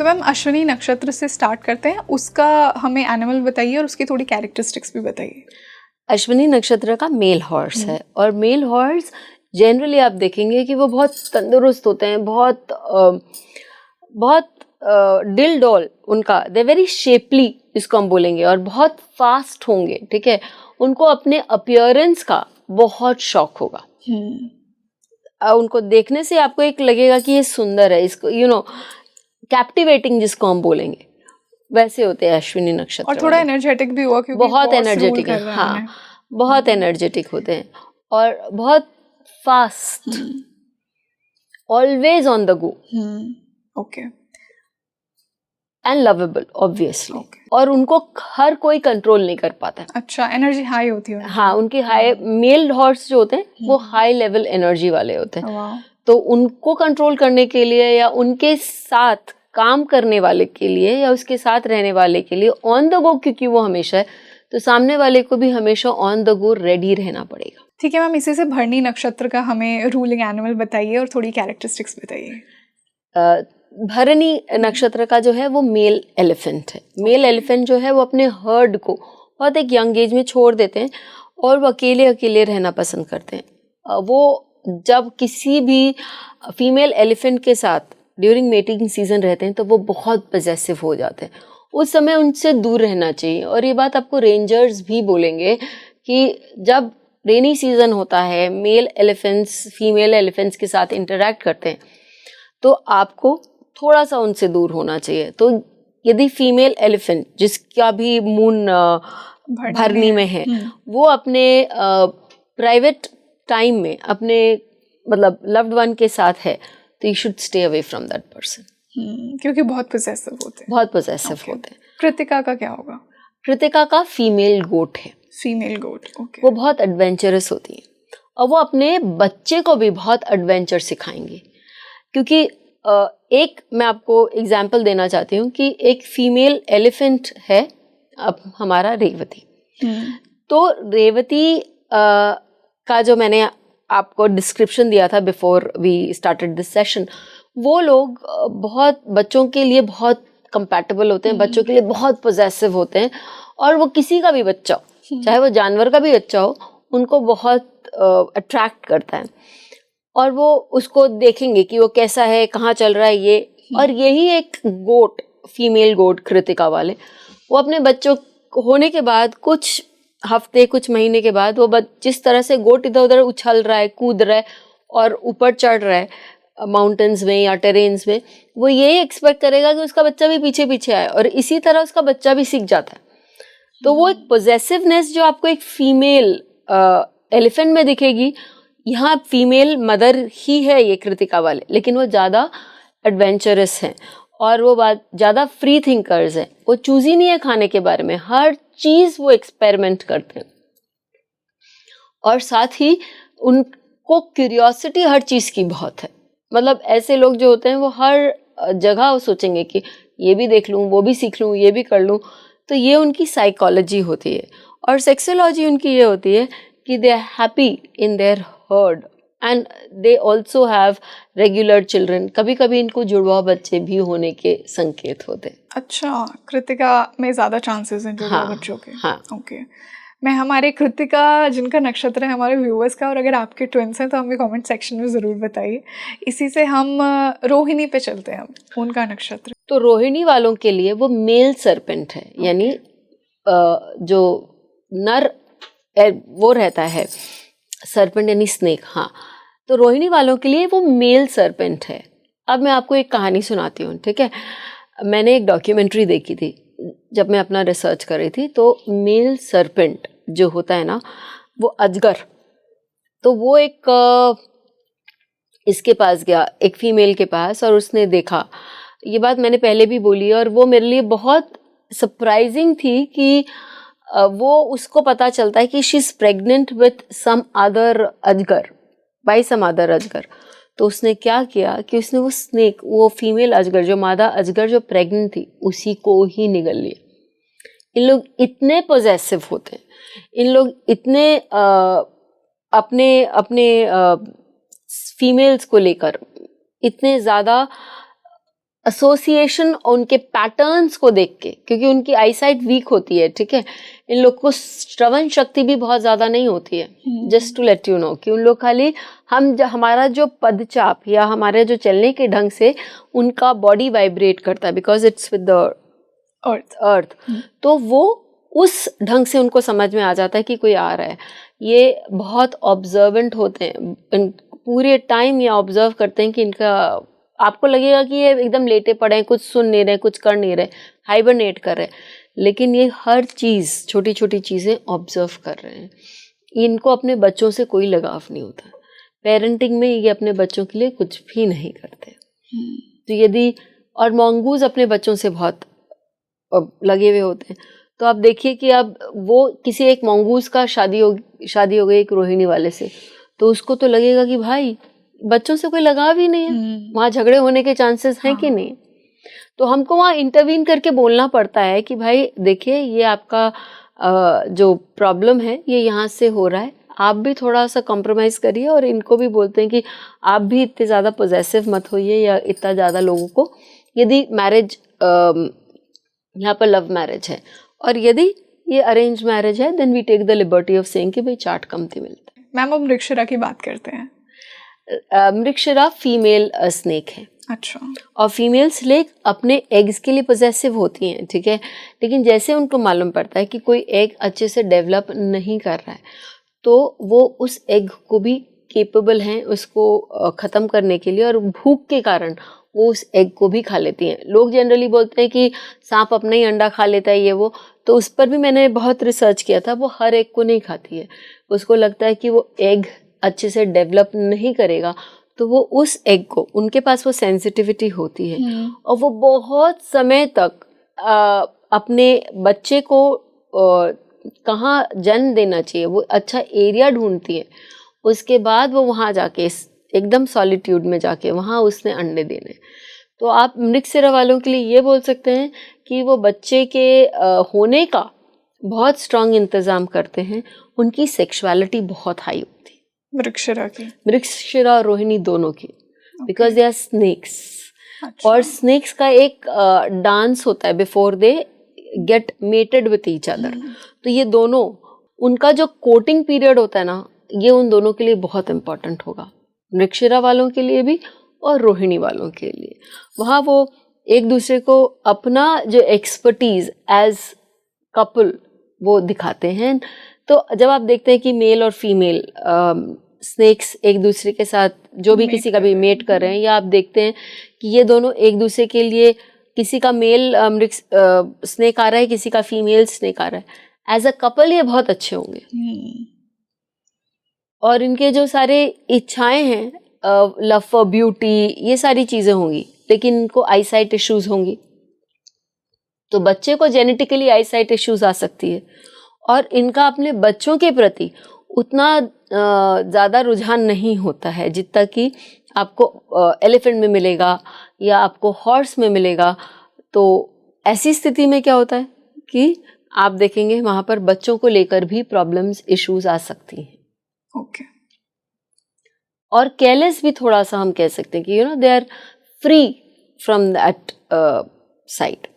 तो मैम अश्विनी नक्षत्र से स्टार्ट करते हैं, उसका हमें एनिमल बताइए और उसकी थोड़ी कैरेक्टरिस्टिक्स भी बताइए। अश्विनी नक्षत्र का मेल हॉर्स है, और मेल हॉर्स जनरली आप देखेंगे कि वो बहुत तंदुरुस्त होते हैं, बहुत डिल डॉल उनका, दे वेरी शेपली इसको हम बोलेंगे, और बहुत फास्ट होंगे, ठीक है। उनको अपने अपीयरेंस का बहुत शौक होगा। उनको देखने से आपको एक लगेगा कि ये सुंदर है, इसको कैप्टिवेटिंग जिसको हम बोलेंगे, वैसे होते हैं अश्विनी नक्षत्र। और थोड़ा एनर्जेटिक भी हुआ क्योंकि बहुत एनर्जेटिक है, हाँ, बहुत एनर्जेटिक होते हैं और बहुत fast, always on the go, okay, and lovable obviously. और उनको हर कोई कंट्रोल नहीं कर पाता है। अच्छा, एनर्जी हाई होती है। हाँ, उनकी हाई, मेल हॉर्स जो होते हैं वो हाई लेवल एनर्जी वाले होते हैं। तो उनको कंट्रोल करने के लिए या उनके साथ काम करने वाले के लिए या उसके साथ रहने वाले के लिए ऑन द गो, क्योंकि वो हमेशा है, तो सामने वाले को भी हमेशा ऑन द गो रेडी रहना पड़ेगा। ठीक है मैम, इसी से भरणी नक्षत्र का हमें रूलिंग एनिमल बताइए और थोड़ी कैरेक्टरिस्टिक्स बताइए। भरणी नक्षत्र का जो है वो मेल एलिफेंट है। मेल एलिफेंट जो है वो अपने हर्ड को बहुत एक यंग एज में छोड़ देते हैं और वो अकेले अकेले रहना पसंद करते हैं। वो जब किसी भी फीमेल एलिफेंट के साथ ड्यूरिंग मेटिंग सीजन रहते हैं तो वो बहुत पजेसिव हो जाते हैं। उस समय उनसे दूर रहना चाहिए, और ये बात आपको रेंजर्स भी बोलेंगे कि जब रेनी सीजन होता है, मेल एलिफेंट्स फीमेल एलिफेंट्स के साथ इंटरैक्ट करते हैं, तो आपको थोड़ा सा उनसे दूर होना चाहिए। तो यदि फीमेल एलिफेंट जिसका भी मून भरनी में है, वो अपने प्राइवेट टाइम में अपने मतलब लव्ड वन के साथ है, तो you should stay away from that person, क्योंकि बहुत पोजेसिव होते हैं। बहुत पोजेसिव होते हैं। कृतिका का क्या होगा? कृतिका का फीमेल गोट है। फीमेल गोट, ओके। वो बहुत एडवेंचरस होती है और वो अपने बच्चे को भी बहुत एडवेंचर सिखाएंगी। क्योंकि एक मैं आपको एग्जाम्पल देना चाहती हूँ कि एक फीमेल एलिफेंट है अब हमारा रेवती। तो रेवती का जो मैंने आपको डिस्क्रिप्शन दिया था before we started this session, वो लोग बहुत बच्चों के लिए बहुत कंपैटिबल होते हैं, बच्चों के लिए बहुत पोजेसिव होते हैं, और वो किसी का भी बच्चा हो, चाहे वो जानवर का भी बच्चा हो, उनको बहुत अट्रैक्ट करता है। और वो उसको देखेंगे कि वो कैसा है, कहाँ चल रहा है ये। और यही एक गोट, फीमेल गोट कृतिका वाले, वो अपने बच्चों होने के बाद कुछ हफ्ते कुछ महीने के बाद वो जिस तरह से गोट इधर उधर उछल रहा है, कूद रहा है और ऊपर चढ़ रहा है माउंटेन्स में या टेरेन्स में, वो यही एक्सपेक्ट करेगा कि उसका बच्चा भी पीछे पीछे आए, और इसी तरह उसका बच्चा भी सीख जाता है। तो वो एक पोजेसिवनेस जो आपको एक फीमेल एलिफेंट में दिखेगी, यहाँ फीमेल मदर ही है ये कृतिका वाले, लेकिन वो ज़्यादा एडवेंचरस हैं और वो ज़्यादा फ्री थिंकर्स हैं। वो चूजी नहीं है खाने के बारे में, हर चीज़ वो एक्सपेरिमेंट करते हैं, और साथ ही उनको क्यूरियोसिटी हर चीज़ की बहुत है। मतलब ऐसे लोग जो होते हैं वो हर जगह वो सोचेंगे कि ये भी देख लूँ, वो भी सीख लूँ, ये भी कर लूँ। तो ये उनकी साइकोलॉजी होती है। और सेक्सोलॉजी उनकी ये होती है कि they are happy in their herd and they also have regular children. कभी कभी इनको जुड़वा बच्चे भी होने के संकेत होते हैं। अच्छा, कृतिका में ज़्यादा चांसेस हैं जुड़वा बच्चों के। हाँ, ओके। मैं हमारे कृतिका जिनका नक्षत्र है हमारे व्यूअर्स का, और अगर आपके ट्विंस हैं तो हमें कमेंट सेक्शन में ज़रूर बताइए। इसी से हम रोहिणी पे चलते हैं, उनका नक्षत्र। तो रोहिणी वालों के लिए वो मेल सर्पेंट है, यानी जो नर वो रहता है सर्पेंट यानी स्नेक। हाँ, तो रोहिणी वालों के लिए वो मेल सर्पेंट है। अब मैं आपको एक कहानी सुनाती हूँ, ठीक है। मैंने एक डॉक्यूमेंट्री देखी थी जब मैं अपना रिसर्च कर रही थी। तो मेल सर्पेंट जो होता है ना, वो अजगर, तो वो एक इसके पास गया, एक फीमेल के पास, और उसने देखा। ये बात मैंने पहले भी बोली और वो मेरे लिए बहुत सरप्राइजिंग थी कि वो उसको पता चलता है कि she is pregnant with some other अजगर, बाय सम अदर अजगर। तो उसने क्या किया कि उसने वो स्नेक, वो फीमेल अजगर, जो मादा अजगर जो प्रेग्नेंट थी, उसी को ही निगल लिया। इन लोग इतने पॉजेसिव होते हैं, इन लोग इतने अपने फीमेल्स को लेकर इतने ज़्यादा एसोसिएशन उनके पैटर्न्स को देख के, क्योंकि उनकी आईसाइट वीक होती है, ठीक है, इन लोग को श्रवण शक्ति भी बहुत ज्यादा नहीं होती है, just to let you know कि उन लोग खाली हमारा जो पदचाप या हमारे जो चलने के ढंग से उनका बॉडी वाइब्रेट करता है, because it's with the earth, तो वो उस ढंग से उनको समझ में आ जाता है कि कोई आ रहा है। ये बहुत ऑब्जर्वेंट होते हैं, पूरे टाइम ये ऑब्जर्व करते हैं कि इनका, आपको लगेगा कि ये एकदम लेटे पड़े हैं, कुछ सुन नहीं रहे, कुछ कर नहीं रहे, हाइबरनेट कर रहे हैं, लेकिन ये हर चीज़, छोटी छोटी चीज़ें ऑब्जर्व कर रहे हैं। इनको अपने बच्चों से कोई लगाव नहीं होता, पेरेंटिंग में ये अपने बच्चों के लिए कुछ भी नहीं करते। तो यदि, और मंगूज अपने बच्चों से बहुत लगे हुए होते हैं, तो आप देखिए कि अब वो किसी एक मंगूज का शादी हो गई एक रोहिणी वाले से, तो उसको तो लगेगा कि भाई बच्चों से कोई लगाव ही नहीं है, वहाँ झगड़े होने के चांसेस हैं कि नहीं। तो हमको वहाँ इंटरवीन करके बोलना पड़ता है कि भाई देखिए ये आपका जो प्रॉब्लम है ये यहाँ से हो रहा है, आप भी थोड़ा सा कॉम्प्रोमाइज़ करिए। और इनको भी बोलते हैं कि आप भी इतने ज़्यादा पॉजेसिव मत होइए या इतना ज़्यादा लोगों को, यदि मैरिज यहाँ पर लव मैरिज है और यदि ये अरेंज मैरिज है, then we take the liberty of saying कि भाई चाट कमती मिलता है। मैम, हम मृगशिरा की बात करते हैं। मृगशिरा फीमेल स्नेक है। अच्छा। और फीमेल स्नेक अपने एग्स के लिए पोजेसिव होती हैं, ठीक है, लेकिन जैसे उनको मालूम पड़ता है कि कोई एग अच्छे से डेवलप नहीं कर रहा है, तो वो उस एग को भी केपेबल हैं उसको ख़त्म करने के लिए, और भूख के कारण वो उस एग को भी खा लेती हैं। लोग जनरली बोलते हैं कि सांप अपना ही अंडा खा लेता है ये वो, तो उस पर भी मैंने बहुत रिसर्च किया था, वो हर एग को नहीं खाती है। उसको लगता है कि वो एग अच्छे से डेवलप नहीं करेगा, तो वो उस एग को, उनके पास वो सेंसिटिविटी होती है और वो बहुत समय तक अपने बच्चे को कहाँ जन्म देना चाहिए वो अच्छा एरिया ढूंढती है। उसके बाद वो वहाँ जाके एकदम सॉलिट्यूड में जाके वहाँ उसने अंडे देने। तो आप मृगशिरा वालों के लिए ये बोल सकते हैं कि वो बच्चे के होने का बहुत स्ट्रांग इंतज़ाम करते हैं, उनकी सेक्सुअलिटी बहुत हाई होती है मृगशिरा और रोहिणी दोनों की, बिकॉज दे आर स्नेक्स। और स्नेक्स का एक डांस होता है before they get mated with each other. तो ये दोनों, उनका जो कोटिंग पीरियड होता है ना, ये उन दोनों के लिए बहुत इम्पोर्टेंट होगा, मृगशिरा वालों के लिए भी और रोहिणी वालों के लिए। वहाँ वो एक दूसरे को अपना जो एक्सपर्टीज एज कपल वो दिखाते हैं। तो जब आप देखते हैं कि मेल और फीमेल स्नेक्स एक दूसरे के साथ जो भी किसी का भी मेट कर रहे हैं, या आप देखते हैं कि ये दोनों एक दूसरे के लिए, किसी का मेल स्नेक आ रहा है, किसी का फीमेल स्नेक आ रहा है, एज अ कपल ये बहुत अच्छे होंगे। और इनके जो सारे इच्छाएं हैं, लव फॉर ब्यूटी, ये सारी चीज़ें होंगी, लेकिन इनको आईसाइट इश्यूज होंगी। तो बच्चे को जेनेटिकली आईसाइट इश्यूज आ सकती है, और इनका अपने बच्चों के प्रति उतना ज़्यादा रुझान नहीं होता है जितना कि आपको एलिफेंट में मिलेगा या आपको हॉर्स में मिलेगा। तो ऐसी स्थिति में क्या होता है कि आप देखेंगे वहाँ पर बच्चों को लेकर भी प्रॉब्लम्स, इश्यूज आ सकती हैं। ओके। और केयरलेस भी थोड़ा सा हम कह सकते हैं कि they are free from that side.